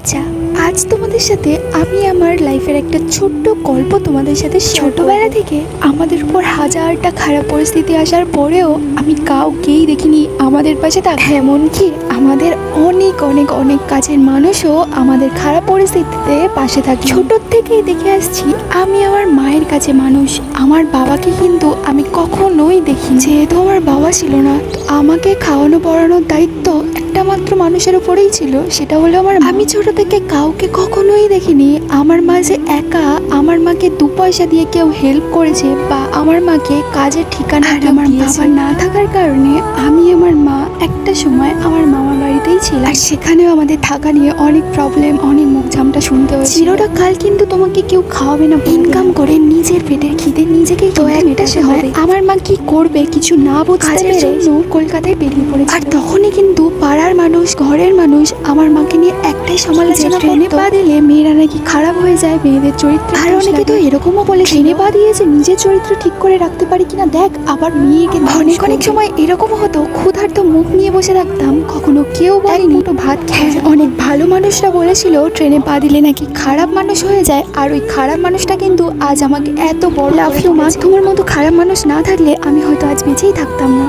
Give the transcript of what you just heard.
আচ্ছা, আজ তোমাদের সাথে আমি আমার লাইফের একটা ছোট্ট গল্প তোমাদের সাথে ছোটবেলা থেকে আমাদের উপর হাজারটা খারাপ পরিস্থিতি আসার পরেও আমি কাউকেই দেখিনি আমাদের পাশে থাকতে। এমনকি আমাদের অনেক অনেক অনেক কাছের মানুষও আমাদের খারাপ পরিস্থিতিতে পাশে থাকে। ছোটোর থেকেই দেখে আসছি আমি আমার মায়ের কাছে মানুষ। আমার বাবাকে কিন্তু আমি কখনোই দেখি, যেহেতু আমার বাবা ছিল না, তো আমাকে খাওয়ানো পড়ানোর দায়িত্ব একটা মাত্র মানুষের উপরেই ছিল, সেটা হলো আমার মা। আমি ছোট থেকে কাউকে কখনোই দেখিনি আমার মা যে একা আমার মাকে 2 পয়সা দিয়ে কেউ হেল্প করেছে বা আমার মাকে কাজের ঠিকানা আমার বাবা না থাকার কারণে আমি আমার মা একটা সময় আমার মামার বাড়িতেই ছিলাম। আর সেখানেও আমাদের থাকা নিয়ে অনেক প্রবলেম, অনেক মুখ ঝামটা শুনতে হয়েছে। চিরটা কাল কিন্তু তোমাকে কেউ খাওয়াবে না, ইনকাম করে নিজের পেটের খিদে নিজেকেই তো মেটাতে হবে। আমার মা কি করবে কিছু না বুঝতে পেরে কলকাতায় বেরিয়ে পড়েছে। আর তখনই কিন্তু পাড়ার মানুষ, ঘরের মানুষ আমার মাকে নিয়ে একটাই সমালোচনা, ট্রেনে পা দিলে মেয়েরা নাকি খারাপ হয়ে যায়, মেয়েদের চরিত্র। আর অনেকে তো এরকমও বলে ট্রেনে পা দিয়েছে নিজের চরিত্র ঠিক করে রাখতে পারি কিনা দেখ, আবার মেয়েকে। অনেক অনেক সময় এরকম হতো, ক্ষুধার্ত মুখ নিয়ে বসে থাকতাম, কখনো কেউ বলেনি তো ভাত খেয়ে। অনেক ভালো মানুষরা বলেছিল ট্রেনে পা দিলে নাকি খারাপ মানুষ হয়ে যায়, আর ওই খারাপ মানুষটা কিন্তু আজ আমাকে এত বড় লাভ ইউ মা। তোমার মতো খারাপ মানুষ না থাকলে আমি হয়তো আজ বেঁচেই থাকতাম না।